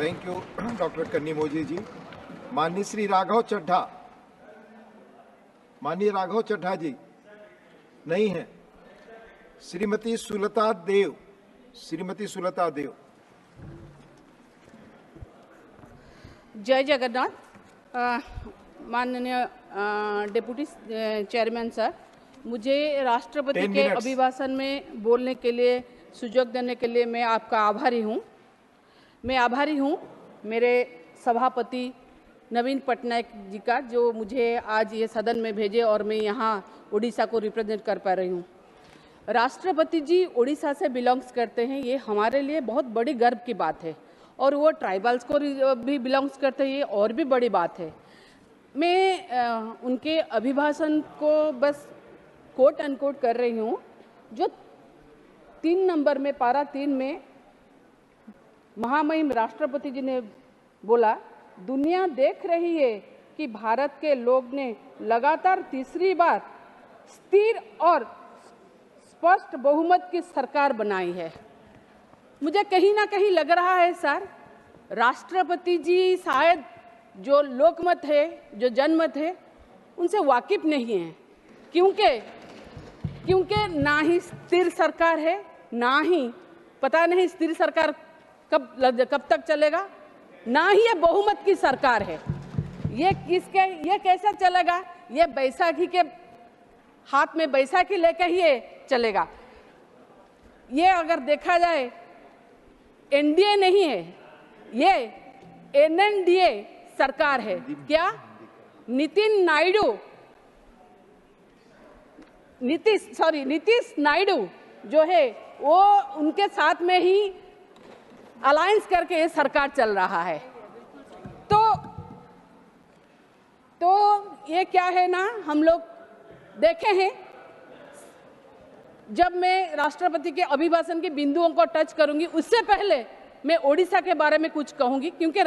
Thank you doctor कन्नीमोजी जी। माननीय श्री राघव चड्ढा, माननीय राघव चड्ढा जी नहीं है। श्रीमती सुलता देव, श्रीमती सुलता देव। जय जगन्नाथ। माननीय डिप्टी चेयरमैन सर, मुझे राष्ट्रपति के अभिभाषण में बोलने के लिए सुयोग देने के लिए मैं आपका आभारी हूँ। मैं आभारी हूँ मेरे सभापति नवीन पटनायक जी का, जो मुझे आज ये सदन में भेजे और मैं यहाँ उड़ीसा को रिप्रेजेंट कर पा रही हूँ। राष्ट्रपति जी उड़ीसा से बिलोंग्स करते हैं, ये हमारे लिए बहुत बड़ी गर्व की बात है, और वो ट्राइबल्स को भी बिलोंग्स करते हैं, ये और भी बड़ी बात है। मैं उनके अभिभाषण को बस कोट अनकोट कर रही हूँ, जो 3 नंबर में पारा 3 में महामहिम राष्ट्रपति जी ने बोला, दुनिया देख रही है कि भारत के लोग ने लगातार तीसरी बार स्थिर और स्पष्ट बहुमत की सरकार बनाई है। मुझे कहीं ना कहीं लग रहा है सर, राष्ट्रपति जी शायद जो लोकमत है, जो जनमत है, उनसे वाकिफ नहीं है, क्योंकि ना ही स्थिर सरकार है, ना ही पता नहीं स्थिर सरकार कब तक चलेगा, ना ही ये बहुमत की सरकार है। ये कैसे चलेगा? ये बैसाखी के हाथ में बैसाखी लेकर ही ये चलेगा। ये अगर देखा जाए एनडीए नहीं है, ये एनएनडीए सरकार है। क्या नीतीश नायडू जो है वो उनके साथ में ही अलायंस करके ये सरकार चल रहा है। तो ये क्या है ना, हम लोग देखे हैं। जब मैं राष्ट्रपति के अभिभाषण के बिंदुओं को टच करूंगी, उससे पहले मैं ओडिशा के बारे में कुछ कहूंगी, क्योंकि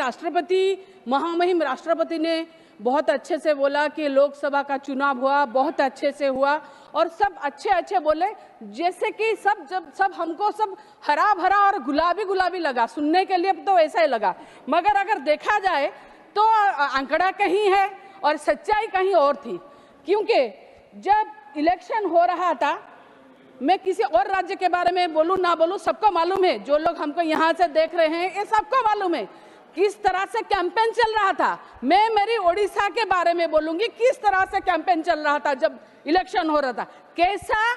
महामहिम राष्ट्रपति ने बहुत अच्छे से बोला कि लोकसभा का चुनाव हुआ, बहुत अच्छे से हुआ, और सब अच्छे बोले, जैसे कि सब हमको सब हरा भरा और गुलाबी लगा। सुनने के लिए तो ऐसा ही लगा, मगर अगर देखा जाए तो आंकड़ा कहीं है और सच्चाई कहीं और थी। क्योंकि जब इलेक्शन हो रहा था, मैं किसी और राज्य के बारे में बोलूं ना बोलूं, सबको मालूम है, जो लोग हमको यहाँ से देख रहे हैं ये सबको मालूम है किस तरह से कैंपेन चल रहा था। मैं मेरी ओडिशा के बारे में बोलूंगी, किस तरह से कैंपेन चल रहा था जब इलेक्शन हो रहा था, कैसा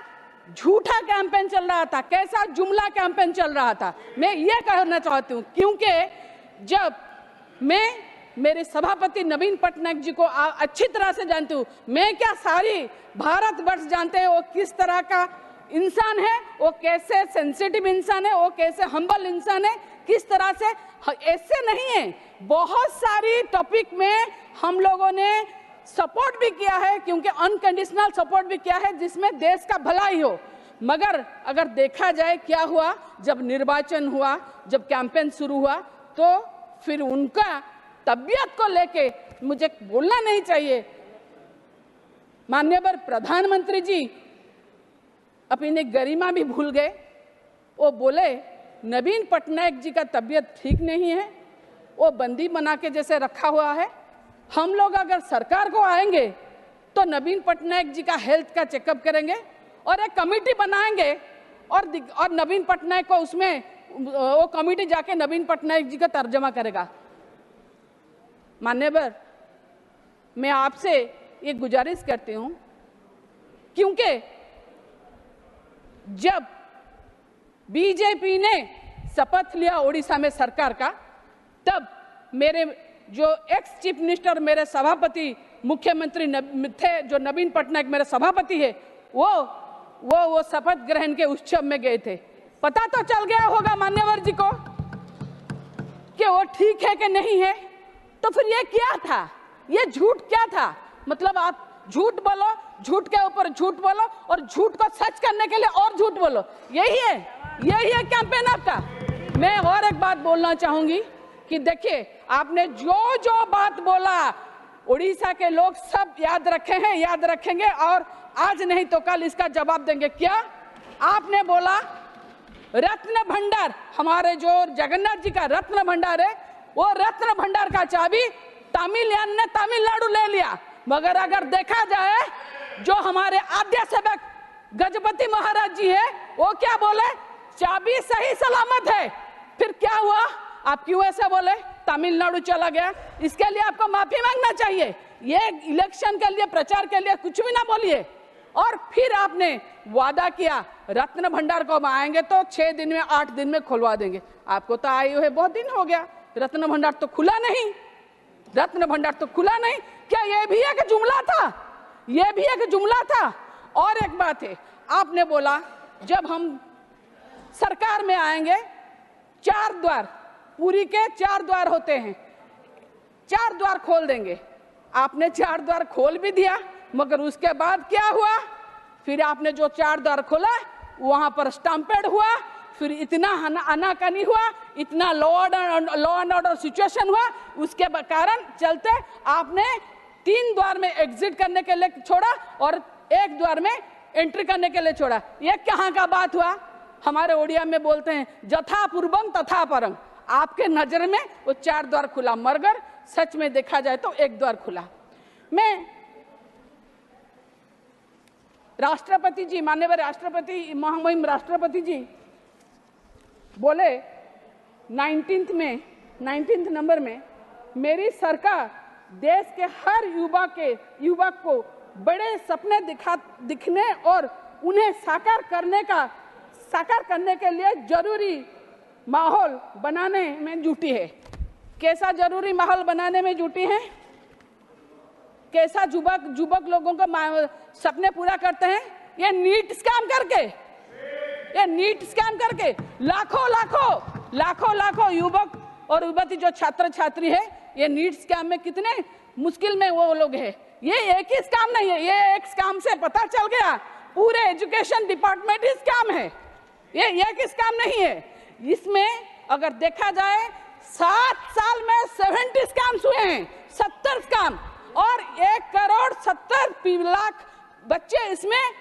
झूठा कैंपेन चल रहा था, कैसा जुमला कैंपेन चल रहा था। मैं ये कहना चाहती हूँ, क्योंकि जब मैं मेरे सभापति नवीन पटनायक जी को अच्छी तरह से जानती हूँ, मैं क्या सारी भारतवर्ष जानते हैं वो किस तरह का इंसान है, वो कैसे सेंसिटिव इंसान है, वो कैसे हम्बल इंसान है, किस तरह से। ऐसे नहीं है, बहुत सारी टॉपिक में हम लोगों ने सपोर्ट भी किया है, क्योंकि अनकंडीशनल सपोर्ट भी किया है जिसमें देश का भलाई हो। मगर अगर देखा जाए क्या हुआ, जब निर्वाचन हुआ, जब कैंपेन शुरू हुआ, तो फिर उनका तबियत को लेके मुझे बोलना नहीं चाहिए। माननीय प्रधानमंत्री जी अपनी गरिमा भी भूल गए। वो बोले नवीन पटनायक जी का तबीयत ठीक नहीं है, वो बंदी बना के जैसे रखा हुआ है। हम लोग अगर सरकार को आएंगे तो नवीन पटनायक जी का हेल्थ का चेकअप करेंगे और एक कमेटी बनाएंगे, और नवीन पटनायक को उसमें वो कमेटी जाके नवीन पटनायक जी का तर्जमा करेगा। मान्यवर, मैं आपसे ये गुजारिश करती हूँ, क्योंकि जब बीजेपी ने शपथ लिया ओडिशा में सरकार का, तब मेरे जो एक्स चीफ मिनिस्टर, मेरे सभापति मुख्यमंत्री थे, जो नवीन पटनायक मेरे सभापति है, वो शपथ ग्रहण के उत्सव में गए थे। पता तो चल गया होगा मान्यवर जी को कि वो ठीक है कि नहीं है। तो फिर ये क्या था, ये झूठ क्या था? मतलब आप झूठ बोलो, झूठ के ऊपर झूठ बोलो, और झूठ को सच करने के लिए और झूठ बोलो, यही है कैंपेन आपका। मैं और एक बात बोलना चाहूंगी कि देखिए, आपने जो बात बोला उड़ीसा के लोग सब याद रखे हैं, याद रखेंगे, और आज नहीं तो कल इसका जवाब देंगे। क्या आपने बोला? रत्न भंडार, हमारे जो जगन्नाथ जी का रत्न भंडार है, वो रत्न भंडार का चाबी तमिलनाडु ने तमिलनाडु ले लिया। मगर अगर देखा जाए जो हमारे आद्य सेवक गजपति महाराज जी है वो क्या बोले, चाबी सही सलामत है। फिर क्या हुआ, आप क्यों ऐसे बोले, तमिलनाडु चला गया, इसके लिए आपको माफी मांगना चाहिए। ये इलेक्शन के लिए, प्रचार के लिए कुछ भी ना बोलिए। और फिर आपने वादा किया रत्न भंडार को आएंगे तो 6 दिन में 8 दिन में खुलवा देंगे। आपको तो आए हुए बहुत दिन हो गया, रत्न भंडार तो खुला नहीं, रत्न भंडार तो खुला नहीं। क्या ये भी एक जुमला था? ये भी एक जुमला था। और एक बात है, आपने बोला जब हम सरकार में आएंगे 4 द्वार, पूरी के 4 द्वार होते हैं, 4 द्वार खोल देंगे। आपने 4 द्वार खोल भी दिया, मगर उसके बाद क्या हुआ, फिर आपने जो 4 द्वार खोला वहां पर स्टम्पेड हुआ, फिर इतना आनाकानी हुआ, इतना लॉ एंड ऑर्डर सिचुएशन हुआ, उसके कारण चलते आपने 3 द्वार में एग्जिट करने के लिए छोड़ा और 1 द्वार में एंट्री करने के लिए छोड़ा। ये कहाँ का बात हुआ? हमारे ओडिया में बोलते हैं जथा पूर्वम तथा परम। आपके नजर में वो 4 द्वार खुला, मगर सच में देखा जाए तो 1 द्वार खुला। मैं राष्ट्रपति जी, माननीय राष्ट्रपति, महामहिम राष्ट्रपति जी बोले 19th नंबर में, मेरी सरकार देश के हर युवा को बड़े सपने दिखने और उन्हें साकार करने के लिए जरूरी माहौल बनाने में जुटी है। कैसा जरूरी माहौल बनाने में जुटी है? कैसा युवक लोगों का सपने पूरा करते हैं? ये नीट स्कैम करके लाखों युवक और युवती जो छात्र छात्री है, ये नीट स्कैम में कितने मुश्किल में वो लोग हैं। ये एक ही स्कैम नहीं है, ये एक स्कैम से पता चल गया पूरे एजुकेशन डिपार्टमेंट ही स्कैम है। ये एक स्कैम नहीं है। इसमें अगर देखा जाए 7 साल में 70 स्कैम्स हुए हैं, 70 स्कैम, और 1,70,00,000 बच्चे इसमें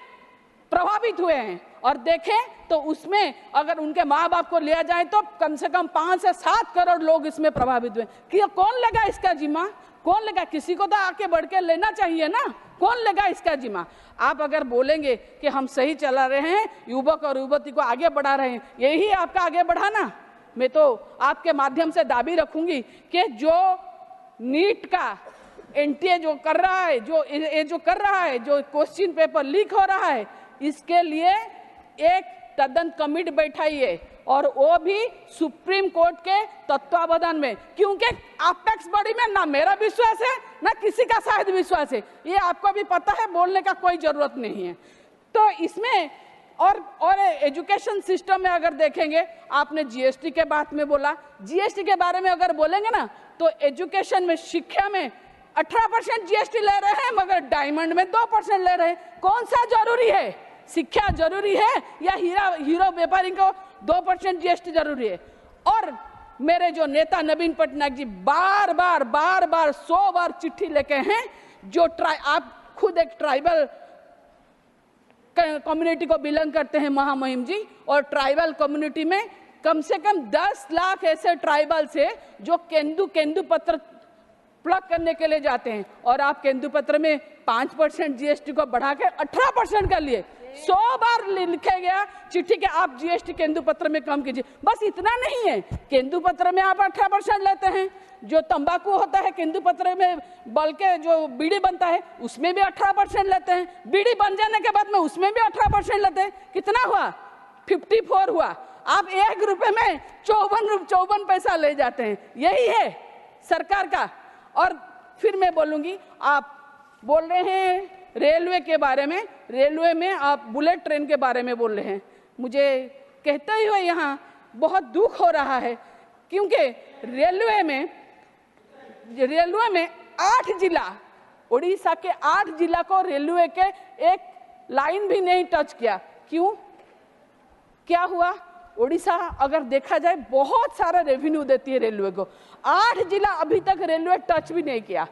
प्रभावित हुए हैं। और देखें तो उसमें अगर उनके माँ बाप को लिया जाए तो कम से कम 5 से 7 करोड़ लोग इसमें प्रभावित हुए। कि कौन लेगा इसका जिम्मा? कौन लेगा? किसी को तो आके बढ़ के लेना चाहिए ना, कौन लेगा इसका जिम्मा? आप अगर बोलेंगे कि हम सही चला रहे हैं, युवक और युवती को आगे बढ़ा रहे हैं, यही आपका आगे बढ़ाना। मैं तो आपके माध्यम से दाबी रखूंगी कि जो नीट का एनटीए जो कर रहा है, जो क्वेश्चन पेपर लीक हो रहा है, इसके लिए एक तदन कमेटी बैठाइए और वो भी सुप्रीम कोर्ट के तत्वावधान में। क्योंकि अपेक्स बॉडी में ना मेरा विश्वास है ना किसी का शायद विश्वास है, ये आपको भी पता है, बोलने का कोई जरूरत नहीं है। तो इसमें और एजुकेशन सिस्टम में अगर देखेंगे, आपने जीएसटी के बात में बोला, जीएसटी के बारे में अगर बोलेंगे ना तो एजुकेशन में, शिक्षा में 18% जीएसटी ले रहे हैं, मगर डायमंड में 2% ले रहे हैं। कौन सा जरूरी है? शिक्षा जरूरी है या हीरो व्यापारी को 2% जीएसटी जरूरी है? और मेरे जो नेता नवीन पटनायक जी बार बार 100 बार चिट्ठी लेके हैं, जो आप खुद एक ट्राइबल कम्युनिटी को बिलोंग करते हैं महामहिम जी, और ट्राइबल कम्युनिटी में कम से कम 10 लाख ऐसे ट्राइबल्स है जो केंदू पत्र प्लग करने के लिए जाते हैं, और आप केंदू पत्र में 5% जीएसटी को बढ़ा के 18% कर लिए। 100 बार लिखे गया चिट्ठी के आप जीएसटी केंदू पत्र में कम कीजिए। बस इतना नहीं है, केंदू पत्र में आप 18% लेते हैं, जो तंबाकू होता है केंदू पत्र में बल के जो बीड़ी बनता है उसमें भी 18% लेते हैं, बीड़ी बन जाने के बाद में उसमें भी 18% लेते हैं। कितना हुआ? 54 हुआ। आप 1 रुपए में 54 पैसा ले जाते हैं। यही है सरकार का। और फिर मैं बोलूंगी, आप बोल रहे हैं रेलवे के बारे में, रेलवे में आप बुलेट ट्रेन के बारे में बोल रहे हैं। मुझे कहते हुए यहाँ बहुत दुख हो रहा है, क्योंकि रेलवे में 8 जिला, उड़ीसा के 8 जिला को रेलवे के एक लाइन भी नहीं टच किया। क्यों? क्या हुआ? उड़ीसा अगर देखा जाए बहुत सारा रेवेन्यू देती है रेलवे को, 8 जिला अभी तक रेलवे टच भी नहीं किया।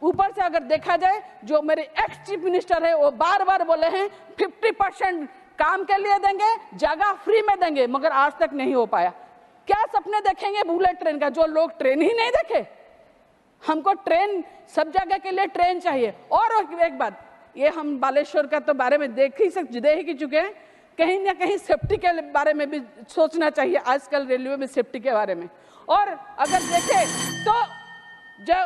ऊपर से अगर देखा जाए, जो मेरे एक्स चीफ मिनिस्टर है वो बार बार बोले हैं 50% काम के लिए देंगे, जगह फ्री में देंगे, मगर आज तक नहीं हो पाया। क्या सपने देखेंगे बुलेट ट्रेन का, जो लोग ट्रेन ही नहीं देखे। हमको ट्रेन, सब जगह के लिए ट्रेन चाहिए। और एक बात, ये हम बालेश्वर का तो बारे में देख ही चुके हैं, कहीं ना कहीं सेफ्टी के बारे में भी सोचना चाहिए आजकल रेलवे में, सेफ्टी के बारे में। और अगर देखें तो जो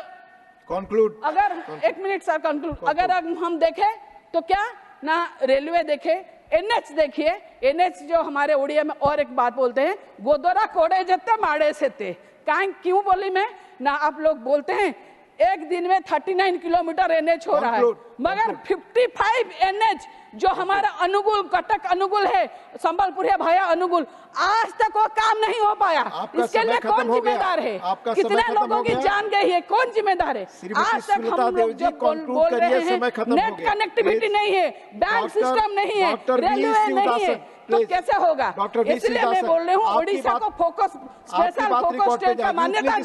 कंक्लूड, अगर एक मिनट सर कंक्लूड, अगर हम देखें तो क्या ना रेलवे देखे, एनएच देखिए, एनएच जो हमारे उड़िया में और एक बात बोलते हैं, गोदोरा कोड़े जत्ते माड़े से थे। क्यों बोली मैं ना, आप लोग बोलते हैं एक दिन में 39 किलोमीटर एनएच हो रहा है, मगर 55 एनएच जो हमारा अनुगुल, कटक अनुगुल है, संबलपुर है भाया अनुगुल, आज तक वो काम नहीं हो पाया। इसके लिए कौन जिम्मेदार है? कितने लोगों की जान गई है, कौन जिम्मेदार है? आज तक हम लोग जब बोल रहे हैं नेट कनेक्टिविटी नहीं है, बैंक सिस्टम नहीं है, रेलवे नहीं है, तो कैसे होगा? इसलिए मैं बोल रही हूँ उड़ीसा को फोकस, स्पेशल फोकस स्टेट का मान्यता।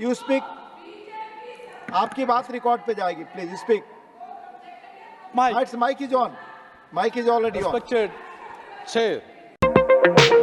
यू स्पीक, आपकी बात रिकॉर्ड पे जाएगी, please speak. Mike. Mic is on. Mic is already on. Respected Chair.